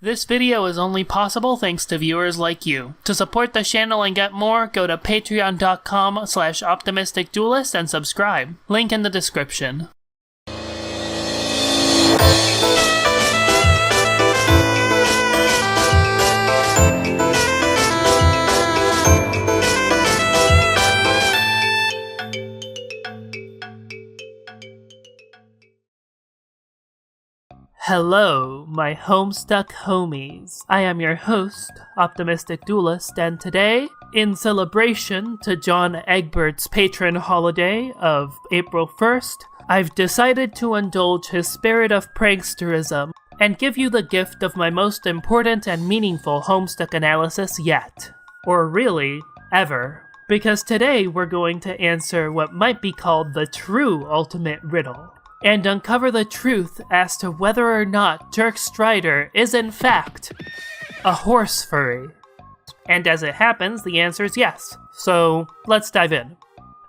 This video is only possible thanks to viewers like you. To support the channel and get more, go to patreon.com/optimisticduelist and subscribe. Link in the description. Hello, my Homestuck homies. I am your host, Optimistic Duelist, and today, in celebration to John Egbert's patron holiday of April 1st, I've decided to indulge his spirit of pranksterism and give you the gift of my most important and meaningful Homestuck analysis yet. Or really, ever. Because today we're going to answer what might be called the true ultimate riddle, and uncover the truth as to whether or not Dirk Strider is in fact a horse furry. And as it happens, the answer is yes. So let's dive in.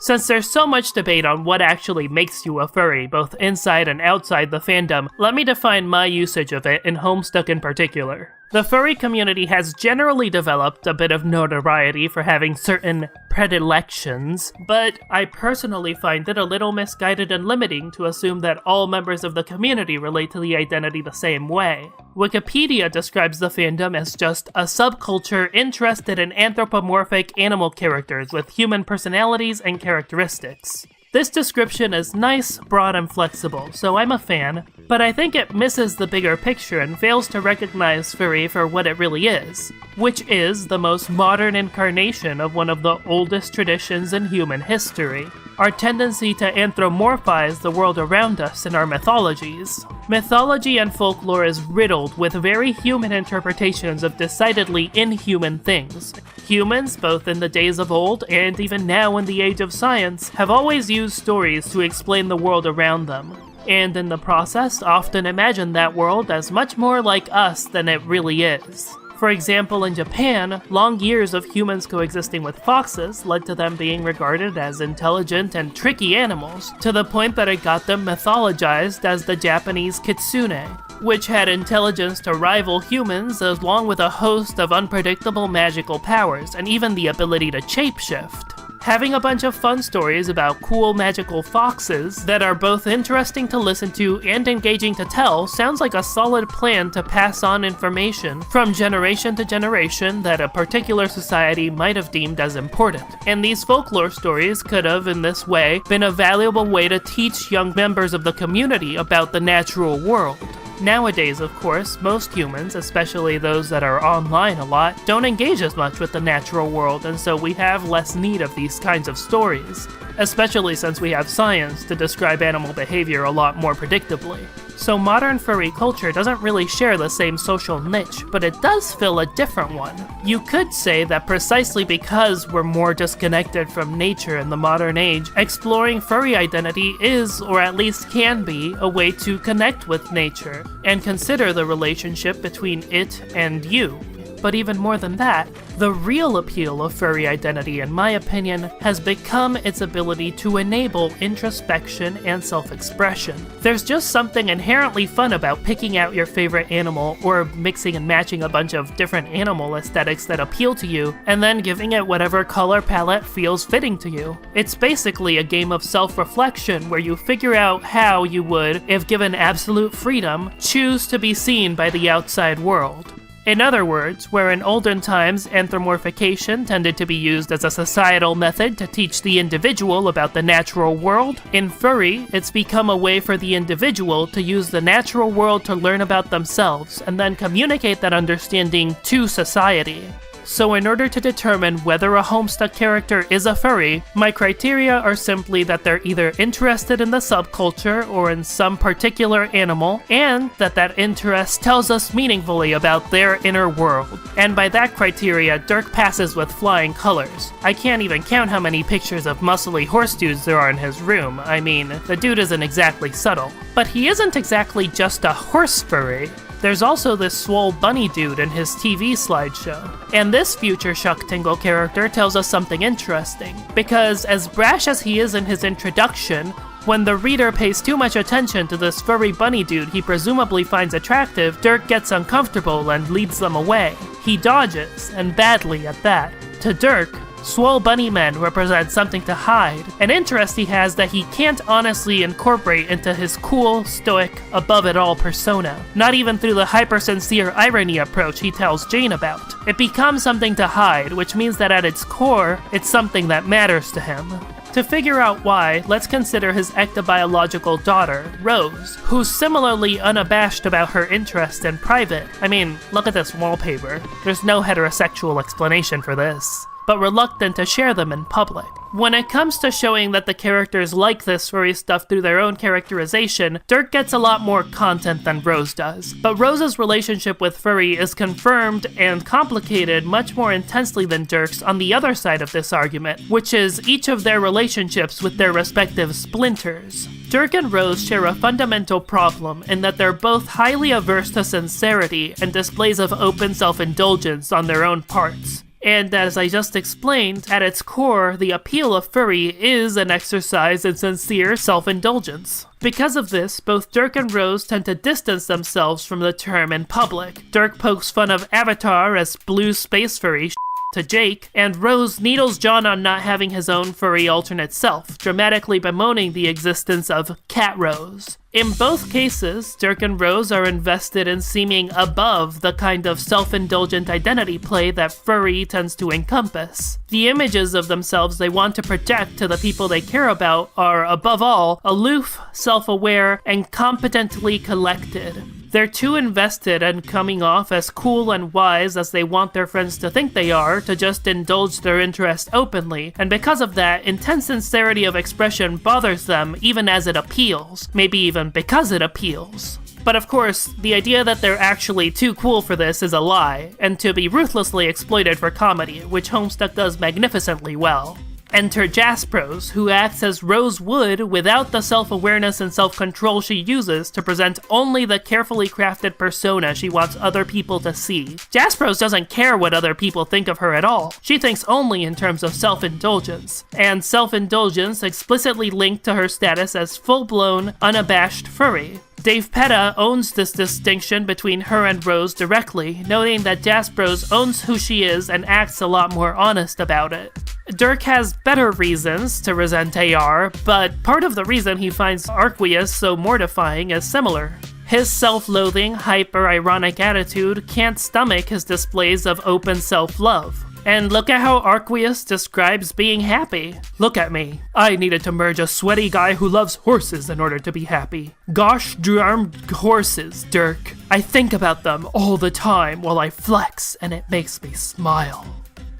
Since there's so much debate on what actually makes you a furry, both inside and outside the fandom, let me define my usage of it in Homestuck in particular. The furry community has generally developed a bit of notoriety for having certain predilections, but I personally find it a little misguided and limiting to assume that all members of the community relate to the identity the same way. Wikipedia describes the fandom as just a subculture interested in anthropomorphic animal characters with human personalities and characteristics. This description is nice, broad, and flexible, so I'm a fan, but I think it misses the bigger picture and fails to recognize furry for what it really is, which is the most modern incarnation of one of the oldest traditions in human history, our tendency to anthropomorphize the world around us in our mythologies. Mythology and folklore is riddled with very human interpretations of decidedly inhuman things. Humans, both in the days of old and even now in the age of science, have always used stories to explain the world around them, and in the process often imagine that world as much more like us than it really is. For example, in Japan, long years of humans coexisting with foxes led to them being regarded as intelligent and tricky animals, to the point that it got them mythologized as the Japanese kitsune, which had intelligence to rival humans along with a host of unpredictable magical powers, and even the ability to shapeshift. Having a bunch of fun stories about cool magical foxes that are both interesting to listen to and engaging to tell sounds like a solid plan to pass on information from generation to generation that a particular society might have deemed as important. And these folklore stories could have, in this way, been a valuable way to teach young members of the community about the natural world. Nowadays, of course, most humans, especially those that are online a lot, don't engage as much with the natural world, and so we have less need of these kinds of stories, especially since we have science to describe animal behavior a lot more predictably. So modern furry culture doesn't really share the same social niche, but it does fill a different one. You could say that precisely because we're more disconnected from nature in the modern age, exploring furry identity is, or at least can be, a way to connect with nature, and consider the relationship between it and you. But even more than that, the real appeal of furry identity, in my opinion, has become its ability to enable introspection and self-expression. There's just something inherently fun about picking out your favorite animal, or mixing and matching a bunch of different animal aesthetics that appeal to you, and then giving it whatever color palette feels fitting to you. It's basically a game of self-reflection where you figure out how you would, if given absolute freedom, choose to be seen by the outside world. In other words, where in olden times anthropomorphication tended to be used as a societal method to teach the individual about the natural world, in furry, it's become a way for the individual to use the natural world to learn about themselves, and then communicate that understanding to society. So in order to determine whether a Homestuck character is a furry, my criteria are simply that they're either interested in the subculture or in some particular animal, and that that interest tells us meaningfully about their inner world. And by that criteria, Dirk passes with flying colors. I can't even count how many pictures of muscly horse dudes there are in his room. I mean, the dude isn't exactly subtle. But he isn't exactly just a horse furry. There's also this swole bunny dude in his TV slideshow. And this future Shuck Tingle character tells us something interesting, because as brash as he is in his introduction, When the reader pays too much attention to this furry bunny dude he presumably finds attractive, Dirk gets uncomfortable and leads them away. He dodges, and badly at that. To Dirk, swole bunny men represent something to hide, an interest he has that he can't honestly incorporate into his cool, stoic, above-it-all persona, not even through the hyper-sincere irony approach he tells Jane about. It becomes something to hide, which means that at its core, it's something that matters to him. To figure out why, let's consider his ectobiological daughter, Rose, who's similarly unabashed about her interest in private. I mean, look at this wallpaper. There's no heterosexual explanation for this, but reluctant to share them in public. When it comes to showing that the characters like this furry stuff through their own characterization, Dirk gets a lot more content than Rose does. But Rose's relationship with Furry is confirmed and complicated much more intensely than Dirk's on the other side of this argument, which is each of their relationships with their respective splinters. Dirk and Rose share a fundamental problem in that they're both highly averse to sincerity and displays of open self-indulgence on their own parts. And as I just explained, at its core, the appeal of Furry is an exercise in sincere self-indulgence. Because of this, both Dirk and Rose tend to distance themselves from the term in public. Dirk pokes fun of Avatar as blue space furry to Jake, and Rose needles John on not having his own furry alternate self, dramatically bemoaning the existence of Cat Rose. In both cases, Dirk and Rose are invested in seeming above the kind of self-indulgent identity play that Furry tends to encompass. The images of themselves they want to project to the people they care about are, above all, aloof, self-aware, and competently collected. They're too invested in coming off as cool and wise as they want their friends to think they are to just indulge their interest openly, and because of that, intense sincerity of expression bothers them even as it appeals, maybe even because it appeals. But of course, the idea that they're actually too cool for this is a lie, and to be ruthlessly exploited for comedy, which Homestuck does magnificently well. Enter Jaspros, who acts as Rose would without the self-awareness and self-control she uses to present only the carefully crafted persona she wants other people to see. Jaspros doesn't care what other people think of her at all. She thinks only in terms of self-indulgence, and self-indulgence explicitly linked to her status as full-blown, unabashed furry. Dave Petta owns this distinction between her and Rose directly, noting that Jaspros owns who she is and acts a lot more honest about it. Dirk has better reasons to resent AR, but part of the reason he finds Arqueus so mortifying is similar. His self-loathing, hyper-ironic attitude can't stomach his displays of open self-love. And look at how Arqueus describes being happy. Look at me. I needed to merge a sweaty guy who loves horses in order to be happy. Gosh darn horses, Dirk. I think about them all the time while I flex, and it makes me smile.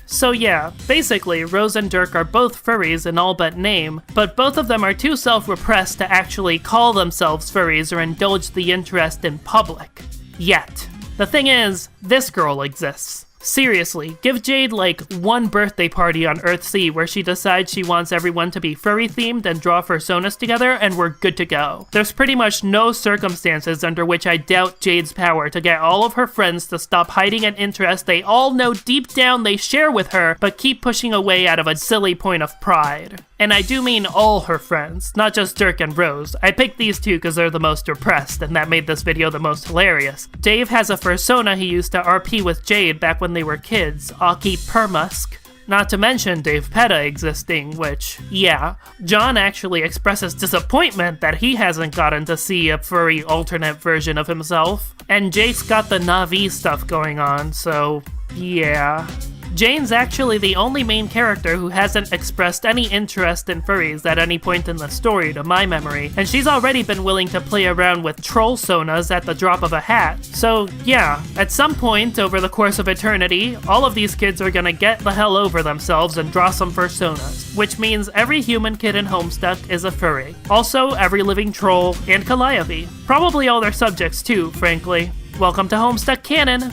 So yeah, basically, Rose and Dirk are both furries in all but name, but both of them are too self-repressed to actually call themselves furries or indulge the interest in public. Yet. The thing is, this girl exists. Seriously, give Jade like one birthday party on Earthsea where she decides she wants everyone to be furry themed and draw personas together and we're good to go. There's pretty much no circumstances under which I doubt Jade's power to get all of her friends to stop hiding an interest they all know deep down they share with her but keep pushing away out of a silly point of pride. And I do mean all her friends, not just Dirk and Rose. I picked these two because they're the most repressed, and that made this video the most hilarious. Dave has a fursona he used to RP with Jade back when they were kids, Aki Permusk. Not to mention Dave Petta existing, which, yeah. John actually expresses disappointment that he hasn't gotten to see a furry alternate version of himself. And Jake's got the Na'vi stuff going on, so yeah. Jane's actually the only main character who hasn't expressed any interest in furries at any point in the story to my memory, and she's already been willing to play around with troll sonas at the drop of a hat. So yeah, at some point over the course of eternity, all of these kids are gonna get the hell over themselves and draw some fursonas, which means every human kid in Homestuck is a furry. Also, every living troll and Calliope. Probably all their subjects too, frankly. Welcome to Homestuck Canon!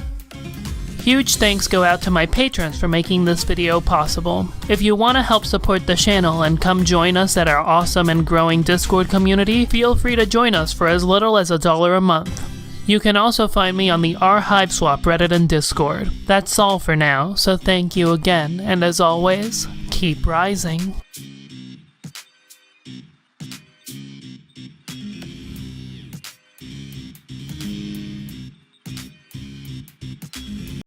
Huge thanks go out to my patrons for making this video possible. If you want to help support the channel and come join us at our awesome and growing Discord community, feel free to join us for as little as $1 a month. You can also find me on the r/Hiveswap Reddit and Discord. That's all for now, so thank you again, and as always, keep rising.